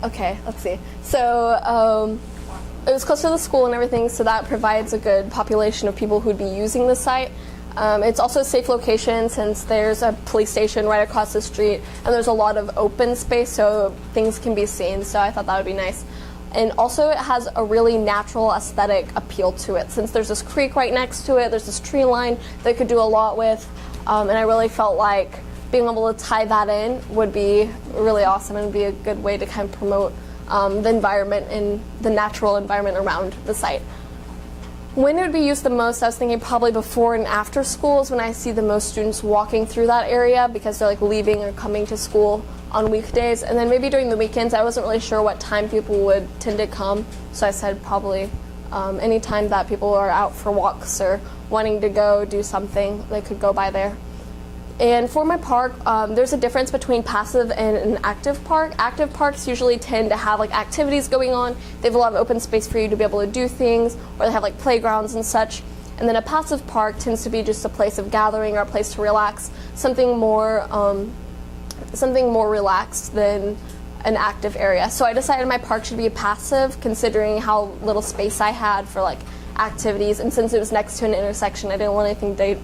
Okay, let's see. So it was close to the school and everything, so that provides a good population of people who'd be using the site. It's also a safe location since there's a police station right across the street, and there's a lot of open space so things can be seen, so I thought that would be nice. And also it has a really natural aesthetic appeal to it. Since there's this creek right next to it, there's this tree line that could do a lot with, and I really felt like being able to tie that in would be really awesome and be a good way to kind of promote the environment and the natural environment around the site. When it would be used the most, I was thinking probably before and after school is when I see the most students walking through that area because they're like leaving or coming to school on weekdays. And then maybe during the weekends, I wasn't really sure what time people would tend to come. So I said probably any time that people are out for walks or wanting to go do something, they could go by there. And for my park, there's a difference between passive and an active park. Active parks usually tend to have like activities going on. They have a lot of open space for you to be able to do things, or they have like playgrounds and such. And then a passive park tends to be just a place of gathering or a place to relax, something more relaxed than an active area. So I decided my park should be passive, considering how little space I had for like activities. And since it was next to an intersection, I didn't want anything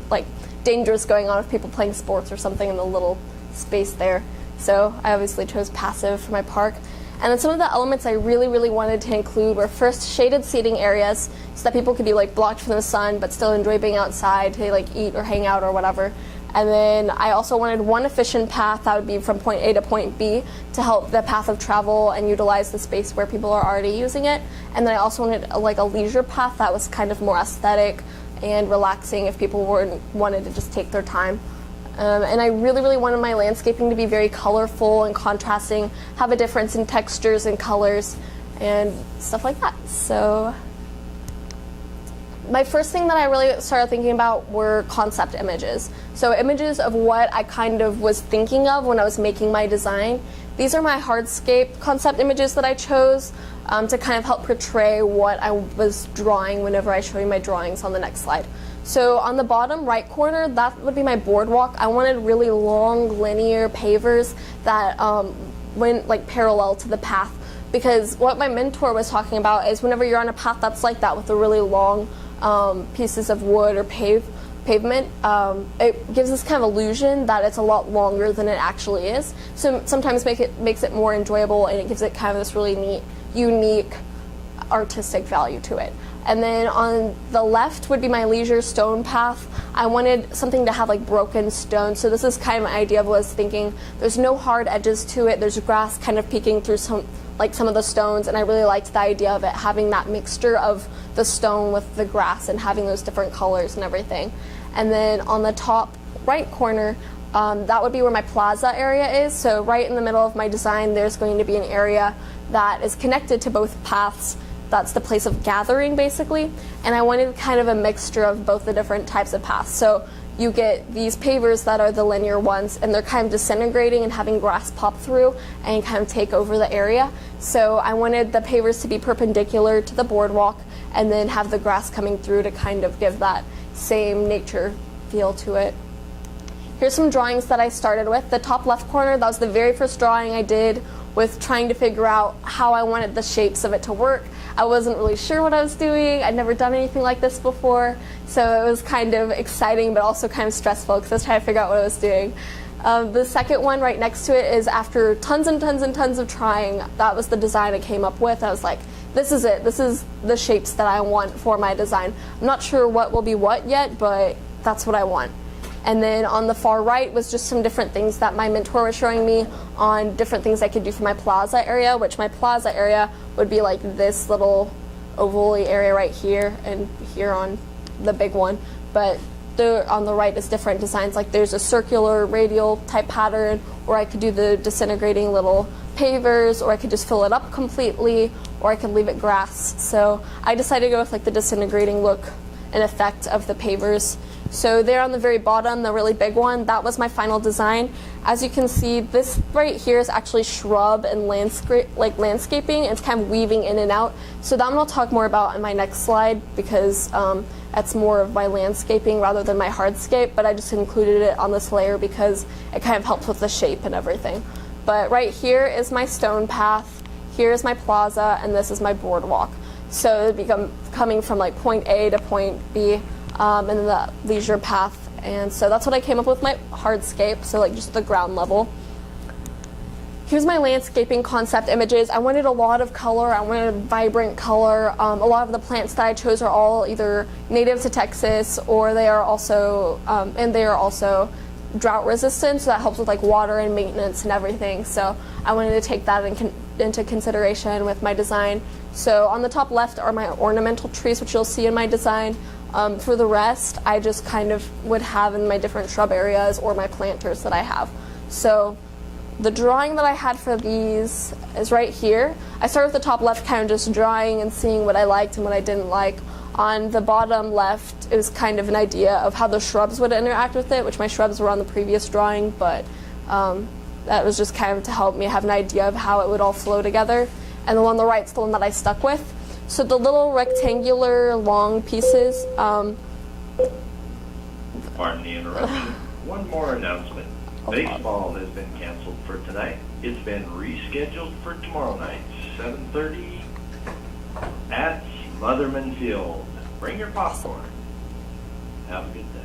dangerous going on with people playing sports or something in the little space there. So I obviously chose passive for my park. And then some of the elements I really, really wanted to include were first shaded seating areas so that people could be like blocked from the sun but still enjoy being outside to like eat or hang out or whatever. And then I also wanted one efficient path that would be from point A to point B to help the path of travel and utilize the space where people are already using it. And then I also wanted like a leisure path that was kind of more aesthetic and relaxing if people wanted to just take their time. And I really, really wanted my landscaping to be very colorful and contrasting, have a difference in textures and colors and stuff like that. So my first thing that I really started thinking about were concept images. So images of what I kind of was thinking of when I was making my design. These are my hardscape concept images that I chose to kind of help portray what I was drawing whenever I show you my drawings on the next slide. So on the bottom right corner, that would be my boardwalk. I wanted really long linear pavers that went like parallel to the path, because what my mentor was talking about is whenever you're on a path that's like that with the really long pieces of wood or pavement, it gives this kind of illusion that it's a lot longer than it actually is. So sometimes makes it more enjoyable, and it gives it kind of this really neat, unique artistic value to it. And then on the left would be my leisure stone path. I wanted something to have like broken stone. So this is kind of my idea of what I was thinking. There's no hard edges to it. There's grass kind of peeking through some of the stones, and I really liked the idea of it having that mixture of the stone with the grass and having those different colors and everything. And then on the top right corner, that would be where my plaza area is. So right in the middle of my design, there's going to be an area that is connected to both paths. That's the place of gathering, basically. And I wanted kind of a mixture of both the different types of paths. So you get these pavers that are the linear ones, and they're kind of disintegrating and having grass pop through and kind of take over the area. So I wanted the pavers to be perpendicular to the boardwalk and then have the grass coming through to kind of give that same nature feel to it. Here's some drawings that I started with. The top left corner, that was the very first drawing I did with trying to figure out how I wanted the shapes of it to work. I wasn't really sure what I was doing. I'd never done anything like this before, so it was kind of exciting but also kind of stressful because I was trying to figure out what I was doing. The second one right next to it is after tons and tons and tons of trying, that was the design I came up with. I was like, this is it. This is the shapes that I want for my design. I'm not sure what will be what yet, but that's what I want. And then on the far right was just some different things that my mentor was showing me on different things I could do for my plaza area, which my plaza area would be like this little oval-y area right here and here on the big one. But on the right is different designs, like there's a circular radial type pattern, or I could do the disintegrating little pavers, or I could just fill it up completely, or I could leave it grass. So I decided to go with like the disintegrating look and effect of the pavers. So there on the very bottom, the really big one, that was my final design. As you can see, this right here is actually shrub and landscaping. It's kind of weaving in and out. So that one I'll talk more about in my next slide, because that's more of my landscaping rather than my hardscape, but I just included it on this layer because it kind of helps with the shape and everything. But right here is my stone path. here's my plaza, and this is my boardwalk. So it'd be coming from like point A to point B, and then the leisure path. And so that's what I came up with my hardscape, so like just the ground level. Here's my landscaping concept images. I wanted a lot of color, I wanted vibrant color. A lot of the plants that I chose are all either native to Texas, or they are also, drought resistant, so that helps with like water and maintenance and everything. So I wanted to take that into consideration with my design. So on the top left are my ornamental trees, which you'll see in my design. For the rest, I just kind of would have in my different shrub areas or my planters that I have. So the drawing that I had for these is right here. I started with the top left, kind of just drawing and seeing what I liked and what I didn't like. On the bottom left, it was kind of an idea of how the shrubs would interact with it, which my shrubs were on the previous drawing, but that was just kind of to help me have an idea of how it would all flow together. And the one on the right is the one that I stuck with. So the little rectangular long pieces. Pardon the interruption. One more announcement. Baseball has been canceled for tonight. It's been rescheduled for tomorrow night, 7:30 at Motherman Field. Bring your popcorn. Have a good day.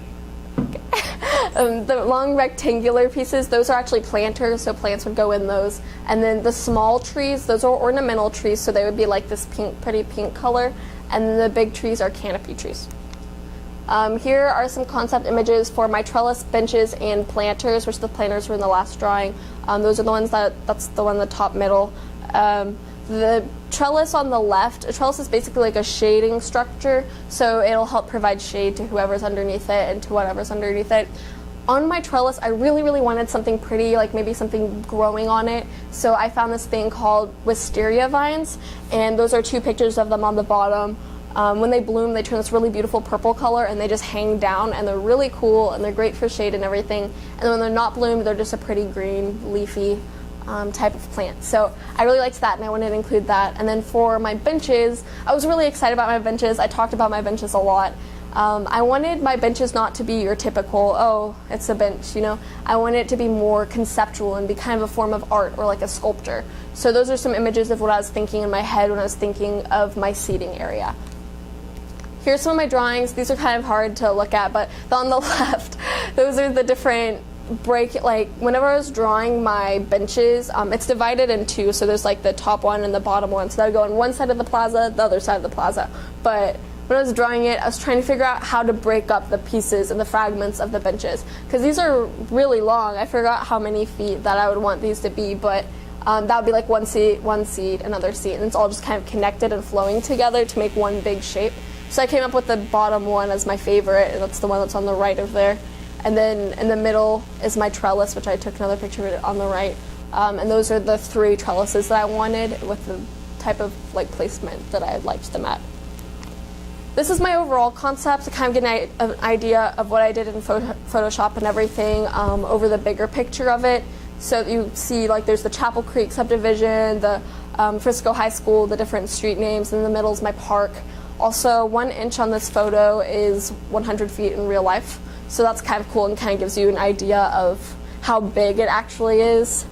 The long rectangular pieces, those are actually planters, so plants would go in those. And then the small trees, those are ornamental trees, so they would be like this pink, pretty pink color. And then the big trees are canopy trees. Here are some concept images for my trellis, benches, and planters, which the planters were in the last drawing. Those are the ones that's the one in the top middle. The trellis on the left, a trellis is basically like a shading structure, so it'll help provide shade to whoever's underneath it and to whatever's underneath it. On my trellis, I really, really wanted something pretty, like maybe something growing on it, so I found this thing called wisteria vines, and those are two pictures of them on the bottom. When they bloom, they turn this really beautiful purple color, and they just hang down, and they're really cool, and they're great for shade and everything. And then when they're not bloomed, they're just a pretty green, leafy type of plant. So I really liked that, and I wanted to include that. And then for my benches, I was really excited about my benches. I talked about my benches a lot. I wanted my benches not to be your typical, oh, it's a bench, you know. I wanted it to be more conceptual and be kind of a form of art or like a sculpture. So those are some images of what I was thinking in my head when I was thinking of my seating area. Here's some of my drawings. These are kind of hard to look at, but on the left, those are the different whenever I was drawing my benches, it's divided in two, so there's like the top one and the bottom one, so that would go on one side of the plaza, the other side of the plaza. But when I was drawing it, I was trying to figure out how to break up the pieces and the fragments of the benches, because these are really long. I forgot how many feet that I would want these to be, but that would be like one seat, another seat, and it's all just kind of connected and flowing together to make one big shape. So I came up with the bottom one as my favorite, and that's the one that's on the right of there. And then in the middle is my trellis, which I took another picture of it on the right. And those are the three trellises that I wanted with the type of like placement that I liked them at. This is my overall concept to kind of get an idea of what I did in Photoshop and everything over the bigger picture of it. So you see like there's the Chapel Creek subdivision, the Frisco High School, the different street names, and in the middle is my park. Also, 1 inch on this photo is 100 feet in real life. So that's kind of cool and kind of gives you an idea of how big it actually is.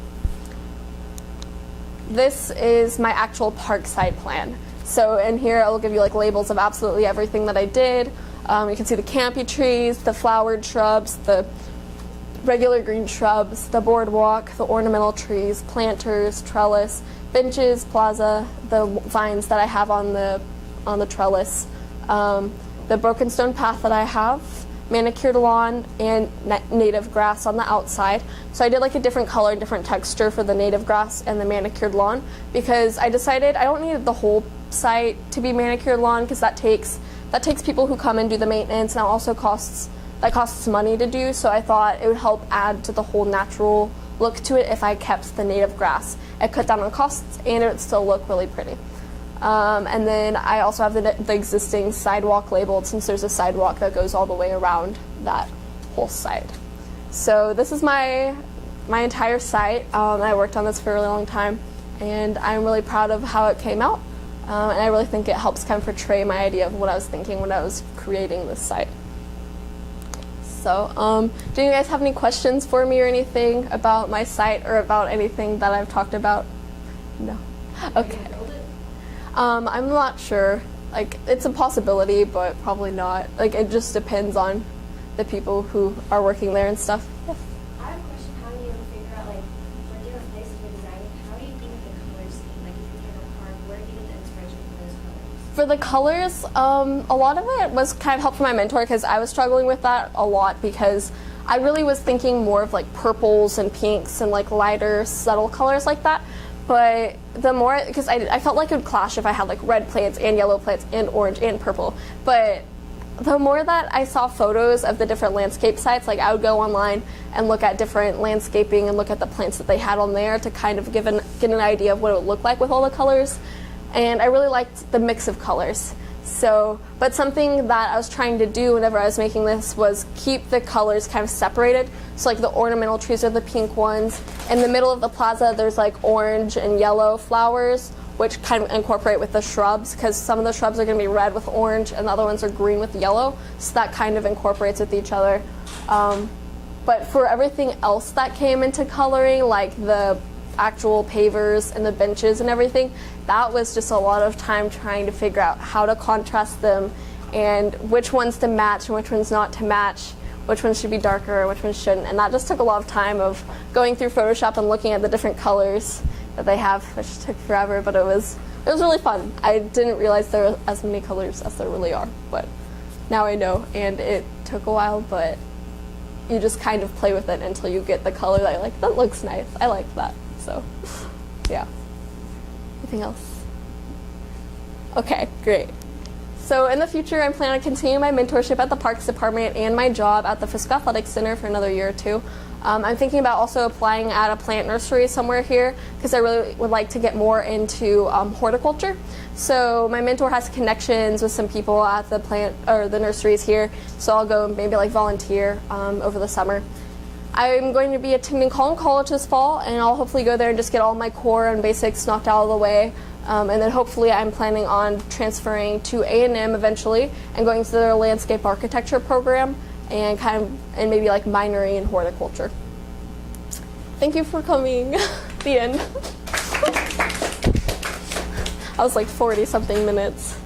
This is my actual park site plan. So in here I'll give you like labels of absolutely everything that I did. You can see the canopy trees, the flowered shrubs, the regular green shrubs, the boardwalk, the ornamental trees, planters, trellis, benches, plaza, the vines that I have on the trellis, the broken stone path that I have, manicured lawn, and native grass on the outside. So I did like a different color, different texture for the native grass and the manicured lawn, because I decided I don't need the whole site to be manicured lawn, because that takes people who come and do the maintenance, and it also costs money to do. So I thought it would help add to the whole natural look to it if I kept the native grass. It cut down on costs, and it would still look really pretty. And then I also have the existing sidewalk labeled, since there's a sidewalk that goes all the way around that whole site. So this is my entire site. I worked on this for a really long time, and I'm really proud of how it came out. And I really think it helps kind of portray my idea of what I was thinking when I was creating this site. So, do you guys have any questions for me or anything about my site or about anything that I've talked about? No. Okay. I'm not sure. Like, it's a possibility, but probably not. Like, it just depends on the people who are working there and stuff. I have a question. How do you figure out, like, for different places you're designing, how do you think of the color scheme? Like, if you pick a park, where do you get the inspiration for those colors? For the colors, a lot of it was kind of help from my mentor because I was struggling with that a lot because I really was thinking more of like purples and pinks and like lighter, subtle colors like that. But the more, because I felt like it would clash if I had like red plates and yellow plates and orange and purple. But the more that I saw photos of the different landscape sites, like I would go online and look at different landscaping and look at the plants that they had on there to kind of get an idea of what it would look like with all the colors. And I really liked the mix of colors. So, but something that I was trying to do whenever I was making this was keep the colors kind of separated. So like the ornamental trees are the pink ones. In the middle of the plaza, there's like orange and yellow flowers, which kind of incorporate with the shrubs, because some of the shrubs are going to be red with orange and the other ones are green with yellow. So that kind of incorporates with each other. But for everything else that came into coloring, like the actual pavers and the benches and everything, that was just a lot of time trying to figure out how to contrast them and which ones to match and which ones not to match, which ones should be darker and which ones shouldn't. And that just took a lot of time of going through Photoshop and looking at the different colors that they have, which took forever, but it was really fun. I didn't realize there were as many colors as there really are, but now I know, and it took a while, but you just kind of play with it until you get the color that you're like, that looks nice, I like that. So, yeah. Anything else? Okay, great. So in the future, I'm planning on continuing my mentorship at the Parks Department and my job at the Frisco Athletic Center for another year or two. I'm thinking about also applying at a plant nursery somewhere here because I really would like to get more into horticulture. So my mentor has connections with some people at the plant or the nurseries here, so I'll go maybe like volunteer over the summer. I'm going to be attending College this fall, and I'll hopefully go there and just get all my core and basics knocked out of the way. And then hopefully I'm planning on transferring to A&M eventually and going to their landscape architecture program and and maybe like minoring in horticulture. Thank you for coming. The end. I was like 40 something minutes.